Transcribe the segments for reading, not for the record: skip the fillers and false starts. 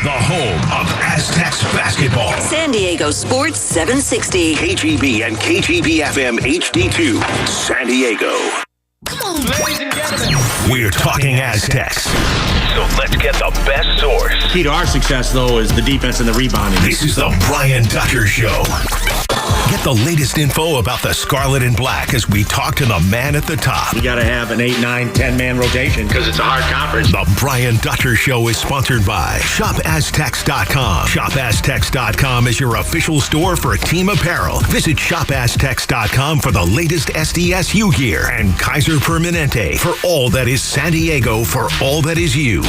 the home of Aztecs basketball. San Diego Sports 760. KGB and KGB FM HD2, San Diego. Come on, ladies and gentlemen. We're talking Aztecs. So let's get the best source. Key to our success, though, is the defense and the rebounding. This is the Brian Dutcher Show. Get the latest info about the Scarlet and Black as we talk to the man at the top. We got to have an 8, 9, 10-man rotation because it's a hard conference. The Brian Dutcher Show is sponsored by ShopAztecs.com. ShopAztecs.com is your official store for team apparel. Visit ShopAztecs.com for the latest Sdsu gear and Kaiser Permanente for all that is San Diego for all that is you.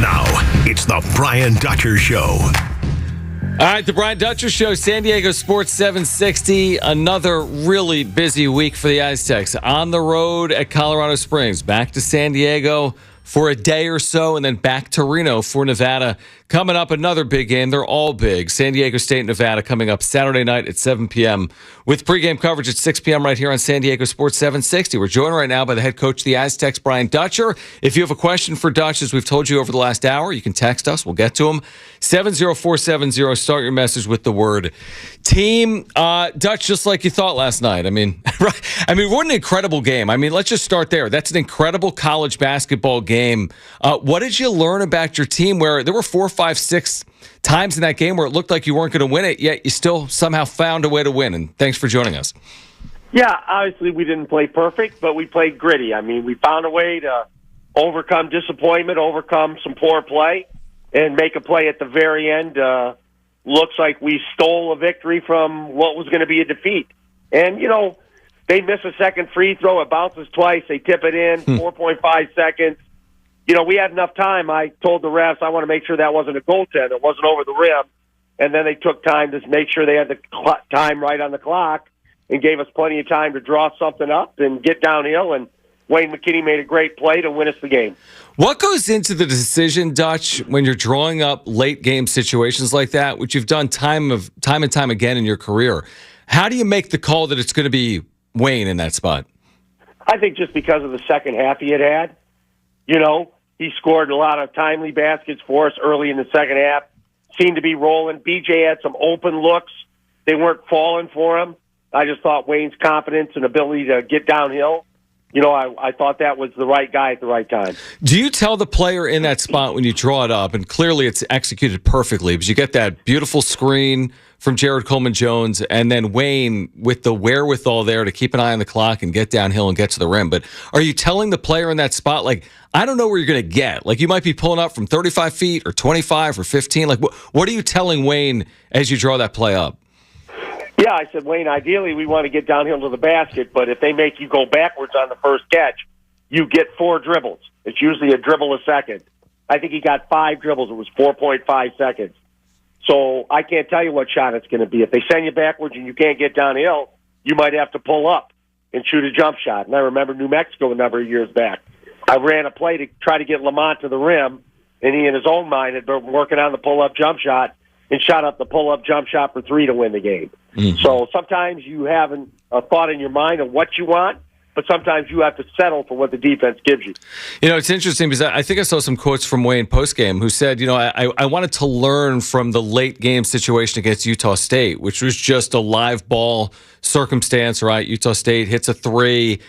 Now, it's the Brian Dutcher Show. All right, the Brian Dutcher Show, San Diego Sports 760. Another really busy week for the Aztecs. On the road at Colorado Springs, back to San Diego for a day or so, and then back to Reno for Nevada. Coming up, another big game. They're all big. San Diego State, Nevada, coming up Saturday night at 7 p.m. with pregame coverage at 6 p.m. right here on San Diego Sports 760. We're joined right now by the head coach of the Aztecs, Brian Dutcher. If you have a question for Dutch, as we've told you over the last hour, you can text us. We'll get to him. 70470. Start your message with the word team. Dutch, just like you thought last night. I mean, right? I mean, what an incredible game. I mean, let's just start there. That's an incredible college basketball game. What did you learn about your team where there were 4, 5, 6 times in that game where it looked like you weren't going to win it, yet you still somehow found a way to win? And thanks for joining us. Yeah, obviously we didn't play perfect, but we played gritty. I mean, we found a way to overcome disappointment, overcome some poor play, and make a play at the very end. Looks like we stole a victory from what was going to be a defeat. And, you know, they miss a second free throw. It bounces twice. They tip it in, 4.5 seconds. You know, we had enough time. I told the refs I want to make sure that wasn't a goaltend. It wasn't over the rim. And then they took time to make sure they had the time right on the clock and gave us plenty of time to draw something up and get downhill. And Wayne McKinney made a great play to win us the game. What goes into the decision, Dutch, when you're drawing up late game situations like that, which you've done time and time again in your career? How do you make the call that it's going to be Wayne in that spot? I think just because of the second half he had. You know, he scored a lot of timely baskets for us early in the second half. Seemed to be rolling. BJ had some open looks. They weren't falling for him. I just thought Wayne's confidence and ability to get downhill, you know, I thought that was the right guy at the right time. Do you tell the player in that spot when you draw it up, and clearly it's executed perfectly, because you get that beautiful screen from Jared Coleman-Jones, and then Wayne with the wherewithal there to keep an eye on the clock and get downhill and get to the rim. But are you telling the player in that spot, like, I don't know where you're going to get? Like, you might be pulling up from 35 feet or 25 or 15. Like, what are you telling Wayne as you draw that play up? Yeah, I said, Wayne, ideally we want to get downhill to the basket, but if they make you go backwards on the first catch, you get 4 dribbles. It's usually a dribble a second. I think he got 5 dribbles. It was 4.5 seconds. So I can't tell you what shot it's going to be. If they send you backwards and you can't get downhill, you might have to pull up and shoot a jump shot. And I remember New Mexico a number of years back. I ran a play to try to get Lamont to the rim, and he in his own mind had been working on the pull-up jump shot and shot up the pull-up jump shot for 3 to win the game. Mm-hmm. So sometimes you have a thought in your mind of what you want, but sometimes you have to settle for what the defense gives you. You know, it's interesting because I think I saw some quotes from Wayne postgame who said, you know, I wanted to learn from the late game situation against Utah State, which was just a live ball circumstance, right? Utah State hits a 3.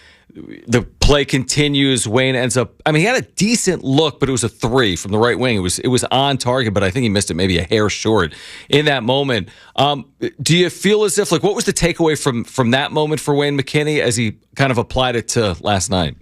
The play continues. Wayne ends up, I mean, he had a decent look, but it was a 3 from the right wing. It was on target, but I think he missed it maybe a hair short in that moment. Do you feel as if, like, what was the takeaway from that moment for Wayne McKinney as he kind of applied it to last night?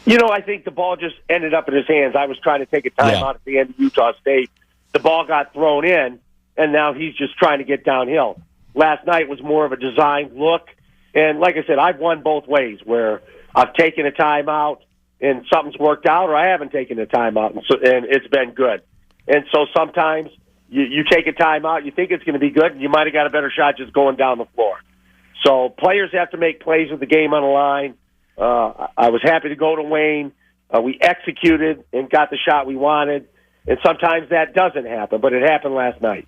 You know, I think the ball just ended up in his hands. I was trying to take a timeout at the end of Utah State. The ball got thrown in, and now he's just trying to get downhill. Last night was more of a designed look. And like I said, I've won both ways, where I've taken a timeout and something's worked out, or I haven't taken a timeout and it's been good. And so sometimes you take a timeout, you think it's going to be good, and you might have got a better shot just going down the floor. So players have to make plays with the game on the line. I was happy to go to Wayne. We executed and got the shot we wanted. And sometimes that doesn't happen, but it happened last night.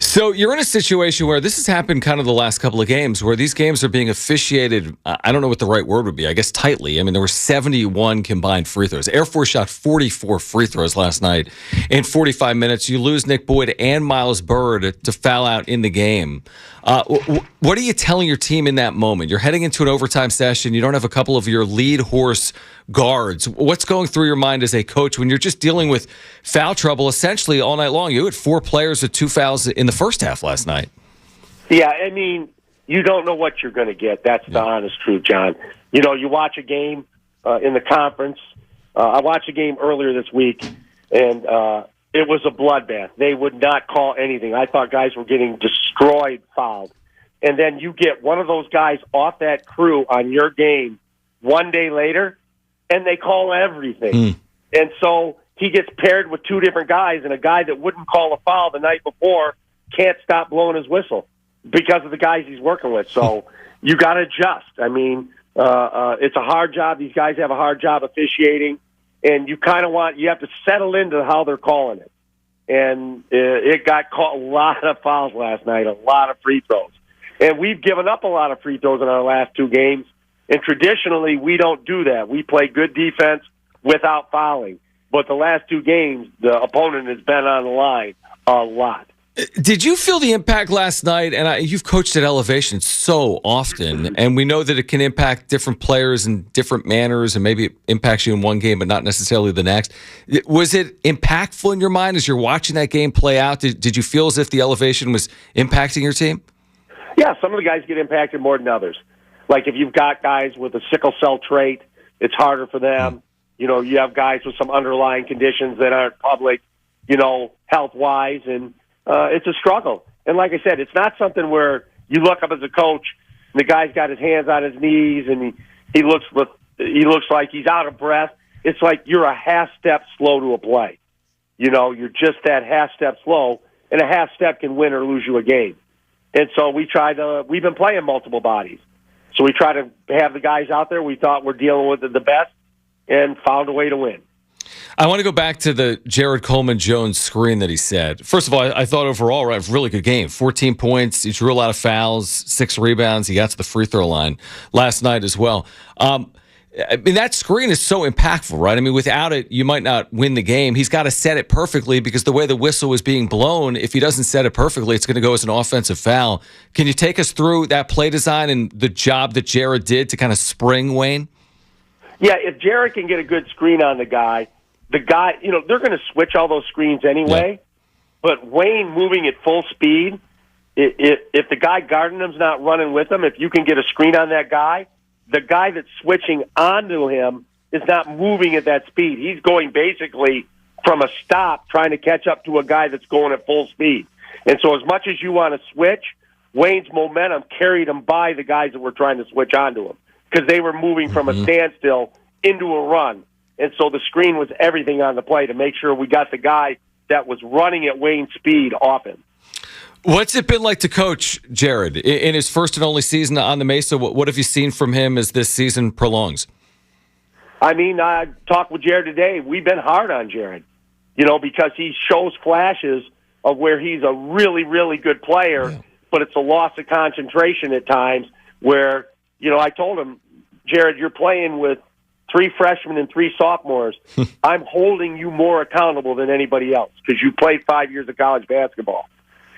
So you're in a situation where this has happened kind of the last couple of games where these games are being officiated. I don't know what the right word would be. I guess tightly. I mean, there were 71 combined free throws. Air Force shot 44 free throws last night in 45 minutes. You lose Nick Boyd and Miles Bird to foul out in the game. What are you telling your team in that moment? You're heading into an overtime session. You don't have a couple of your lead horse guards. What's going through your mind as a coach when you're just dealing with foul trouble essentially all night long? You had 4 players with 2 fouls in the first half last night. Yeah, I mean, you don't know what you're going to get. That's the honest truth, John. You know, you watch a game in the conference. I watched a game earlier this week, and it was a bloodbath. They would not call anything. I thought guys were getting destroyed, fouled. And then you get one of those guys off that crew on your game one day later, and they call everything. And so he gets paired with 2 different guys, and a guy that wouldn't call a foul the night before can't stop blowing his whistle because of the guys he's working with. So you got to adjust. I mean, it's a hard job. These guys have a hard job officiating, and you have to settle into how they're calling it. And it got caught a lot of fouls last night, a lot of free throws. And we've given up a lot of free throws in our last 2 games. And traditionally, we don't do that. We play good defense without fouling. But the last 2 games, the opponent has been on the line a lot. Did you feel the impact last night? And you've coached at elevation so often, and we know that it can impact different players in different manners, and maybe it impacts you in one game, but not necessarily the next. Was it impactful in your mind as you're watching that game play out? Did you feel as if the elevation was impacting your team? Yeah, some of the guys get impacted more than others. Like if you've got guys with a sickle cell trait, it's harder for them. You know, you have guys with some underlying conditions that aren't public, you know, health-wise, and it's a struggle. And like I said, it's not something where you look up as a coach and the guy's got his hands on his knees and he looks like he's out of breath. It's like you're a half step slow to a play. You know, you're just that half step slow, and a half step can win or lose you a game. And so we've been playing multiple bodies. So we try to have the guys out there we thought were dealing with it the best and found a way to win. I want to go back to the Jared Coleman-Jones screen that he said. First of all, I thought overall, right, really good game. 14 points. He drew a lot of fouls, 6 rebounds. He got to the free throw line last night as well. I mean, that screen is so impactful, right? I mean, without it, you might not win the game. He's got to set it perfectly because the way the whistle was being blown, if he doesn't set it perfectly, it's going to go as an offensive foul. Can you take us through that play design and the job that Jared did to kind of spring Wayne? Yeah, if Jared can get a good screen on the guy, you know, they're going to switch all those screens anyway. Yeah. But Wayne moving at full speed, if the guy guarding him's not running with him, if you can get a screen on that guy, the guy that's switching onto him is not moving at that speed. He's going basically from a stop trying to catch up to a guy that's going at full speed. And so as much as you want to switch, Wayne's momentum carried him by the guys that were trying to switch onto him because they were moving from a standstill into a run. And so the screen was everything on the play to make sure we got the guy that was running at Wayne's speed off him. What's it been like to coach Jared in his first and only season on the Mesa? What have you seen from him as this season prolongs? I mean, I talked with Jared today. We've been hard on Jared, you know, because he shows flashes of where he's a really, really good player, but it's a loss of concentration at times where, you know, I told him, Jared, you're playing with 3 freshmen and 3 sophomores. I'm holding you more accountable than anybody else because you played 5 years of college basketball.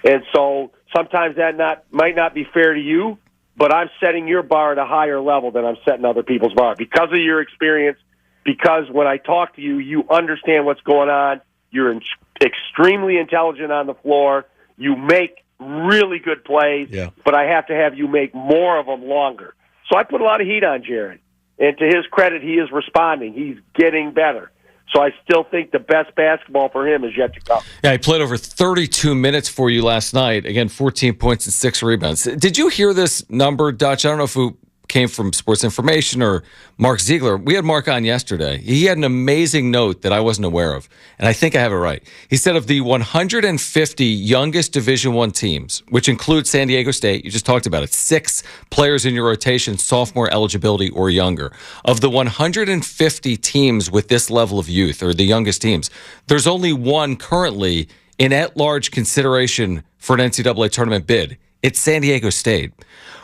And so sometimes that might not be fair to you, but I'm setting your bar at a higher level than I'm setting other people's bar because of your experience, because when I talk to you, you understand what's going on. You're extremely intelligent on the floor. You make really good plays, but I have to have you make more of them longer. So I put a lot of heat on Jared. And to his credit, he is responding. He's getting better. So I still think the best basketball for him is yet to come. Yeah, he played over 32 minutes for you last night. Again, 14 points and 6 rebounds. Did you hear this number, Dutch? I don't know if it came from Sports Information or Mark Ziegler. We had Mark on yesterday. He had an amazing note that I wasn't aware of, and I think I have it right. He said of the 150 youngest Division I teams, which includes San Diego State, you just talked about it, 6 players in your rotation, sophomore eligibility or younger. Of the 150 teams with this level of youth, or the youngest teams, there's only one currently in at-large consideration for an NCAA tournament bid. It's San Diego State.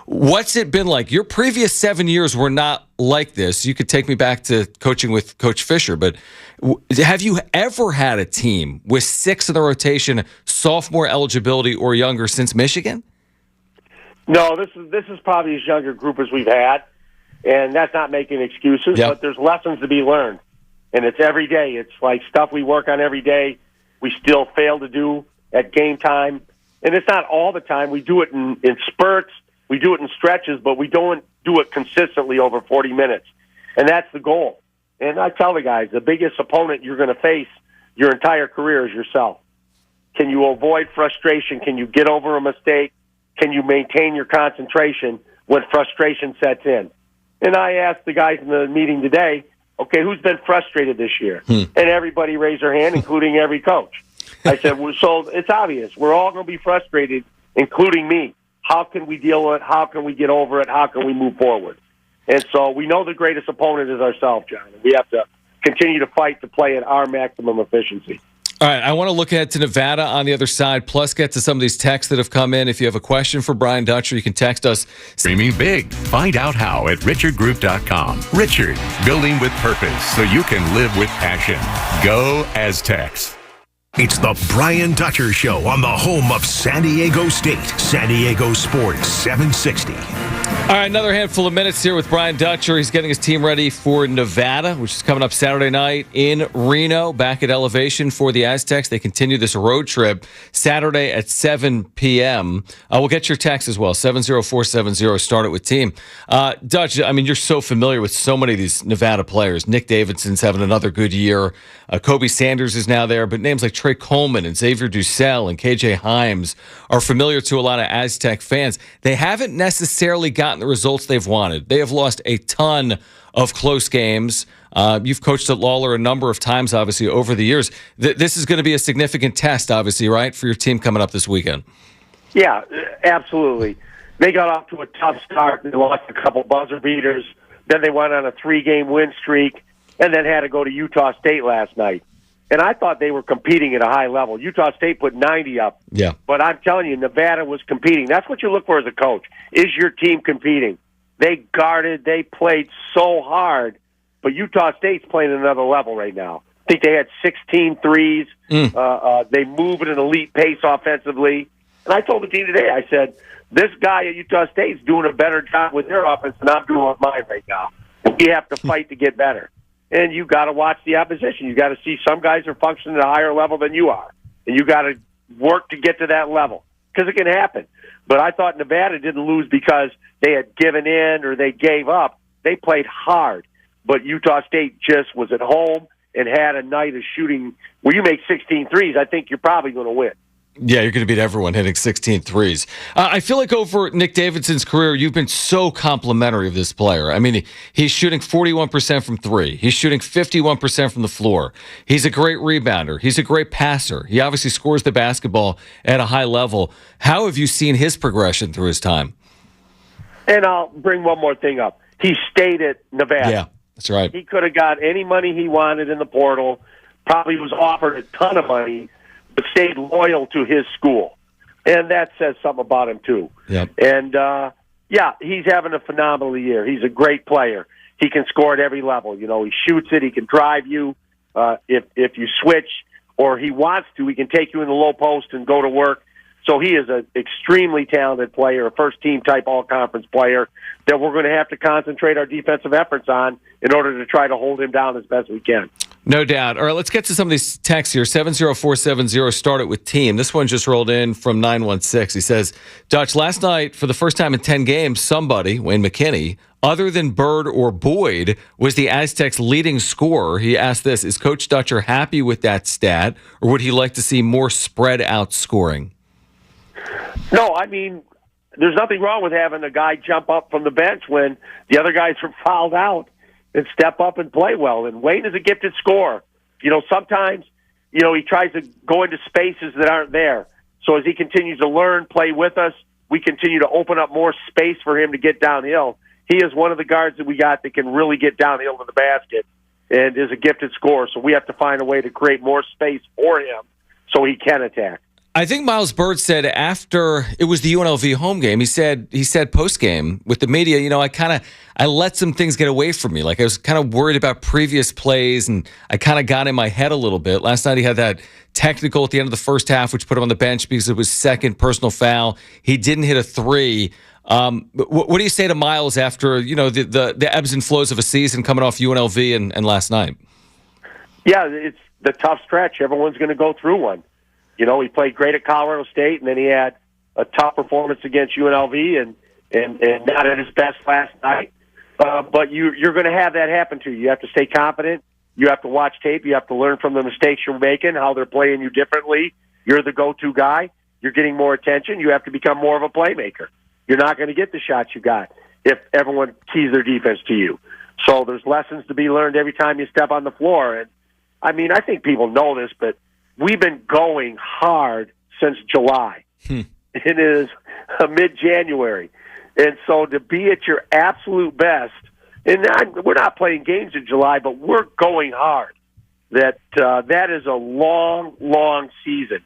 What's it been like? Your previous 7 years were not like this. You could take me back to coaching with Coach Fisher, but have you ever had a team with 6 in the rotation, sophomore eligibility or younger since Michigan? No, this is probably as younger group as we've had, and that's not making excuses, Yep. but there's lessons to be learned, and it's every day. It's like stuff we work on every day. We still fail to do at game time, and it's not all the time. We do it in spurts. We do it in stretches, but we don't do it consistently over 40 minutes. And that's the goal. And I tell the guys, the biggest opponent you're going to face your entire career is yourself. Can you avoid frustration? Can you get over a mistake? Can you maintain your concentration when frustration sets in? And I asked the guys in the meeting today, okay, who's been frustrated this year? And everybody raised their hand, including every coach. I said, well, so it's obvious. We're all going to be frustrated, including me. How can we deal with it? How can we get over it? How can we move forward? And so we know the greatest opponent is ourselves, John. And we have to continue to fight to play at our maximum efficiency. All right, I want to look ahead to Nevada on the other side, plus get to some of these texts that have come in. If you have a question for Brian Dutcher, you can text us. Dreaming big. Find out how at richardgroup.com. Richard, building with purpose so you can live with passion. Go Aztecs. It's the Brian Dutcher Show on the home of San Diego State. San Diego Sports 760. All right, another handful of minutes here with Brian Dutcher. He's getting his team ready for Nevada, which is coming up Saturday night in Reno, back at Elevation for the Aztecs. They continue this road trip Saturday at 7 p.m. We'll get your text as well, 70470, start it with team. Dutch, I mean, you're so familiar with so many of these Nevada players. Nick Davidson's having another good year. Kobe Sanders is now there, but names like Trey Coleman and Xavier Dussel and KJ Himes are familiar to a lot of Aztec fans. They haven't necessarily gotten the results they've wanted. They have lost a ton of close games. You've coached at Lawler a number of times, obviously, over the years. This is going to be a significant test, obviously, right, for your team coming up this weekend? Yeah, absolutely. They got off to a tough start. They lost a couple buzzer beaters. Then they went on a 3-game win streak and then had to go to Utah State last night. And I thought they were competing at a high level. Utah State put 90 up. Yeah. But I'm telling you, Nevada was competing. That's what you look for as a coach. Is your team competing? They guarded. They played so hard. But Utah State's playing at another level right now. I think they had 16 threes. They move at an elite pace offensively. And I told the team today, I said, this guy at Utah State's doing a better job with their offense than I'm doing with mine right now. We have to fight to get better. And you got to watch the opposition. You got to see some guys are functioning at a higher level than you are, and you got to work to get to that level because it can happen. But I thought Nevada didn't lose because they had given in or they gave up. They played hard, but Utah State just was at home and had a night of shooting where you make 16 threes. I think you're probably going to win. Yeah, you're going to beat everyone hitting 16 threes. I feel like over Nick Davidson's career, you've been so complimentary of this player. I mean, he's shooting 41% from three. He's shooting 51% from the floor. He's a great rebounder. He's a great passer. He obviously scores the basketball at a high level. How have you seen his progression through his time? And I'll bring one more thing up. He stayed at Nevada. Yeah, that's right. He could have got any money he wanted in the portal, probably was offered a ton of money, but stayed loyal to his school. And that says something about him, too. Yep. And, he's having a phenomenal year. He's a great player. He can score at every level. You know, he shoots it. He can drive you. If you switch or he wants to, he can take you in the low post and go to work. So he is an extremely talented player, a first-team type all-conference player that we're going to have to concentrate our defensive efforts on in order to try to hold him down as best we can. No doubt. All right, let's get to some of these texts here. 70470, start it with team. This one just rolled in from 916. He says, Dutch, last night, for the first time in 10 games, somebody, Wayne McKinney, other than Bird or Boyd, was the Aztecs' leading scorer. He asked this, is Coach Dutcher happy with that stat, or would he like to see more spread-out scoring? No, I mean, there's nothing wrong with having a guy jump up from the bench when the other guys are fouled out and step up and play well. And Wayne is a gifted scorer. You know, sometimes, he tries to go into spaces that aren't there. So as he continues to learn, play with us, we continue to open up more space for him to get downhill. He is one of the guards that we got that can really get downhill to the basket and is a gifted scorer. So we have to find a way to create more space for him so he can attack. I think Miles Bird said after it was the UNLV home game, he said post game with the media, I let some things get away from me. Like I was kind of worried about previous plays, and I kind of got in my head a little bit. Last night he had that technical at the end of the first half, which put him on the bench because it was second personal foul. He didn't hit a three. What do you say to Miles after the ebbs and flows of a season coming off UNLV and last night? Yeah, it's the tough stretch. Everyone's going to go through one. He played great at Colorado State, and then he had a tough performance against UNLV and not at his best last night. But you're going to have that happen to you. You have to stay confident. You have to watch tape. You have to learn from the mistakes you're making, how they're playing you differently. You're the go-to guy. You're getting more attention. You have to become more of a playmaker. You're not going to get the shots you got if everyone keys their defense to you. So there's lessons to be learned every time you step on the floor. And, I think people know this, but we've been going hard since July. It is mid-January. And so to be at your absolute best, and we're not playing games in July, but we're going hard. That is a long, long season,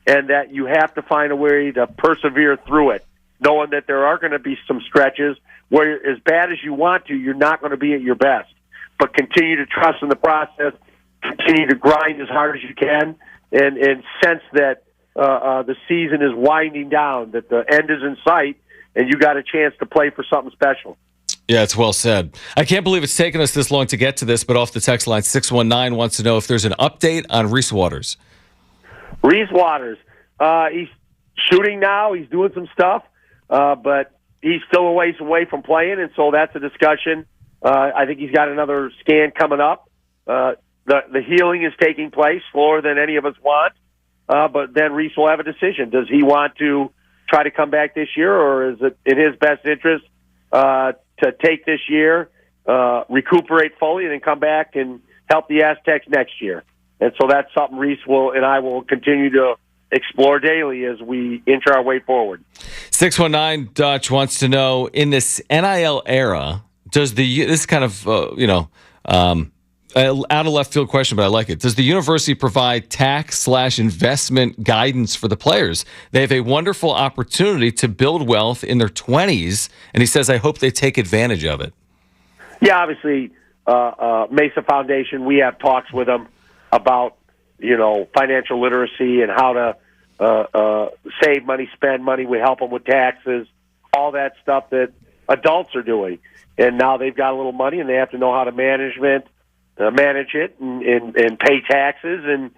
and that you have to find a way to persevere through it, knowing that there are going to be some stretches where, as bad as you want to, you're not going to be at your best. But continue to trust in the process, continue to grind as hard as you can, and sense that the season is winding down, that the end is in sight, and you got a chance to play for something special. Yeah, it's well said. I can't believe it's taken us this long to get to this, but off the text line, 619 wants to know if there's an update on Reese Waters. Reese Waters, he's shooting now. He's doing some stuff, but he's still a ways away from playing, and so that's a discussion. I think he's got another scan coming up. The healing is taking place slower than any of us want, but then Reese will have a decision. Does he want to try to come back this year, or is it in his best interest to take this year, recuperate fully, and then come back and help the Aztecs next year? And so that's something Reese and I will continue to explore daily as we inch our way forward. 619 Dutch wants to know, in this NIL era, this is kind of out of left field question, but I like it. Does the university provide tax/investment guidance for the players? They have a wonderful opportunity to build wealth in their 20s, and he says, I hope they take advantage of it. Yeah, obviously, Mesa Foundation, we have talks with them about, financial literacy and how to save money, spend money. We help them with taxes, all that stuff that adults are doing. And now they've got a little money, and they have to know how to manage it and pay taxes and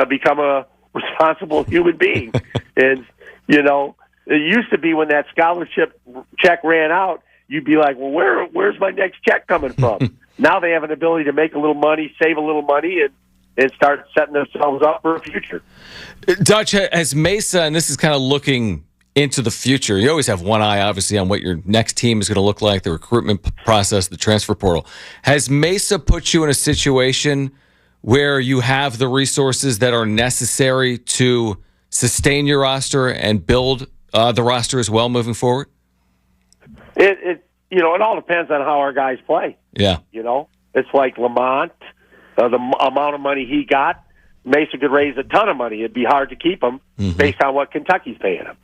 become a responsible human being. And, it used to be when that scholarship check ran out, you'd be like, well, where's my next check coming from? Now they have an ability to make a little money, save a little money, and start setting themselves up for a future. Dutch, has Mesa, and this is kind of looking into the future, you always have one eye, obviously, on what your next team is going to look like, the recruitment process, the transfer portal. Has Mesa put you in a situation where you have the resources that are necessary to sustain your roster and build the roster as well moving forward? It all depends on how our guys play. Yeah. It's like Lamont, the amount of money he got, Mesa could raise a ton of money. It'd be hard to keep him based on what Kentucky's paying him.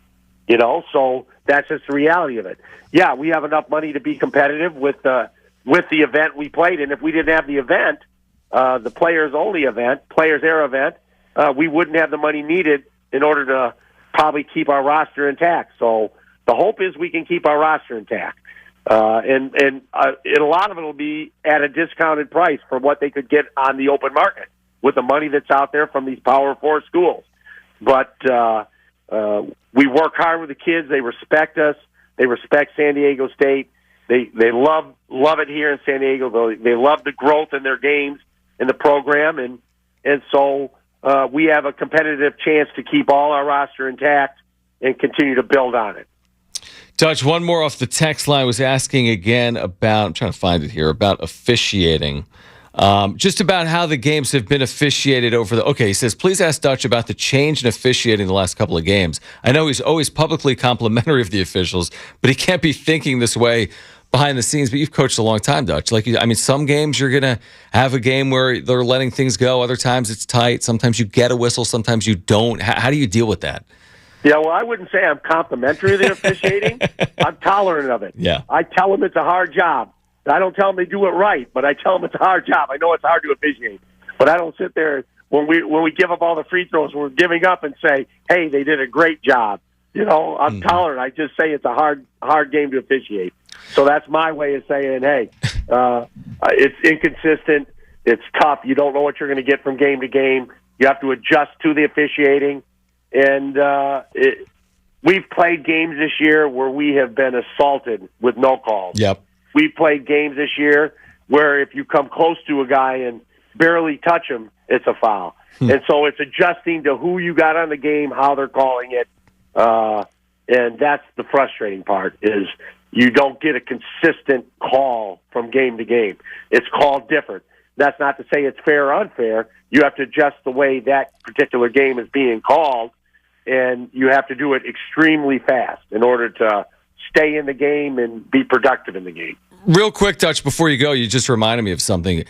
So that's just the reality of it. Yeah, we have enough money to be competitive with the event we played in. If we didn't have the event, the players-only event, Players Era event, we wouldn't have the money needed in order to probably keep our roster intact. So the hope is we can keep our roster intact. And a lot of it will be at a discounted price for what they could get on the open market with the money that's out there from these Power 4 schools. But we work hard with the kids. They respect us. They respect San Diego State. They love it here in San Diego. They love the growth in their games in the program, and so we have a competitive chance to keep all our roster intact and continue to build on it. Dutch, one more off the text line was asking again about, I'm trying to find it here, about officiating. Just about how the games have been officiated he says, please ask Dutch about the change in officiating the last couple of games. I know he's always publicly complimentary of the officials, but he can't be thinking this way behind the scenes, but you've coached a long time, Dutch. Some games you're going to have a game where they're letting things go. Other times it's tight. Sometimes you get a whistle. Sometimes you don't. How do you deal with that? Yeah, well, I wouldn't say I'm complimentary of the officiating. I'm tolerant of it. Yeah. I tell them it's a hard job. I don't tell them they do it right, but I tell them it's a hard job. I know it's hard to officiate, but I don't sit there when we give up all the free throws, we're giving up and say, hey, they did a great job. I'm tolerant. I just say it's a hard game to officiate. So that's my way of saying, hey, it's inconsistent. It's tough. You don't know what you're going to get from game to game. You have to adjust to the officiating. And we've played games this year where we have been assaulted with no calls. Yep. We've played games this year where if you come close to a guy and barely touch him, it's a foul. And so it's adjusting to who you got on the game, how they're calling it. And that's the frustrating part is you don't get a consistent call from game to game. It's called different. That's not to say it's fair or unfair. You have to adjust the way that particular game is being called, and you have to do it extremely fast in order to stay in the game and be productive in the game. Real quick, Dutch, before you go, you just reminded me of something.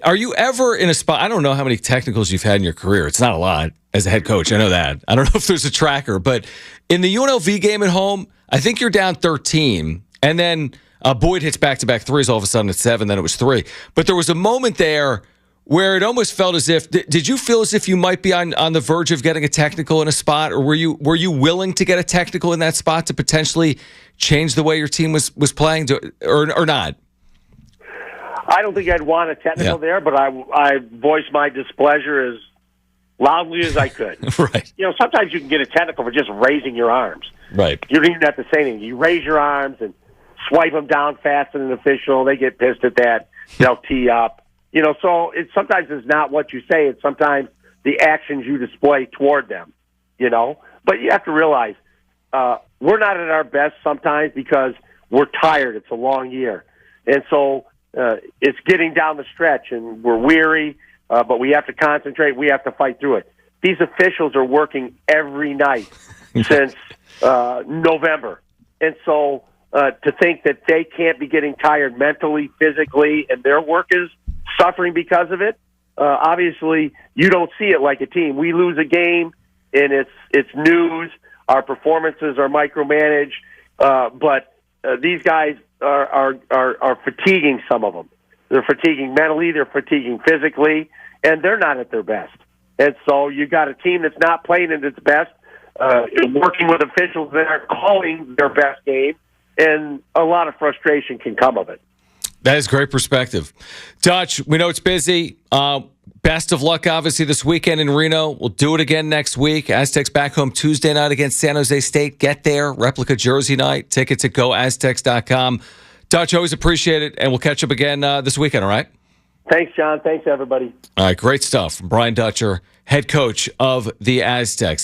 Are you ever in a spot? I don't know how many technicals you've had in your career. It's not a lot as a head coach. I know that. I don't know if there's a tracker, but in the UNLV game at home, I think you're down 13, and then Boyd hits back-to-back threes. All of a sudden it's 7, then it was 3. But there was a moment there where it almost felt as if, did you feel as if you might be on the verge of getting a technical in a spot, or were you willing to get a technical in that spot to potentially change the way your team was playing, or not? I don't think I'd want a technical there, but I voiced my displeasure as loudly as I could. Right. Sometimes you can get a technical for just raising your arms. Right. You don't even have to say anything. You raise your arms and swipe them down fast at an official. They get pissed at that. They'll tee up. So sometimes it's not what you say. It's sometimes the actions you display toward them, But you have to realize we're not at our best sometimes because we're tired. It's a long year. And so it's getting down the stretch, and we're weary, but we have to concentrate. We have to fight through it. These officials are working every night since November. And so to think that they can't be getting tired mentally, physically, and their work is suffering because of it, obviously you don't see it like a team. We lose a game, and it's news. Our performances are micromanaged, but these guys are fatiguing some of them. They're fatiguing mentally, they're fatiguing physically, and they're not at their best. And so you got a team that's not playing at its best, working with officials that aren't calling their best game, and a lot of frustration can come of it. That is great perspective. Dutch, we know it's busy. Best of luck, obviously, this weekend in Reno. We'll do it again next week. Aztecs back home Tuesday night against San Jose State. Get there. Replica Jersey night. Tickets at goaztecs.com. Dutch, always appreciate it, and we'll catch up again this weekend, all right? Thanks, John. Thanks, everybody. All right, great stuff. Brian Dutcher, head coach of the Aztecs.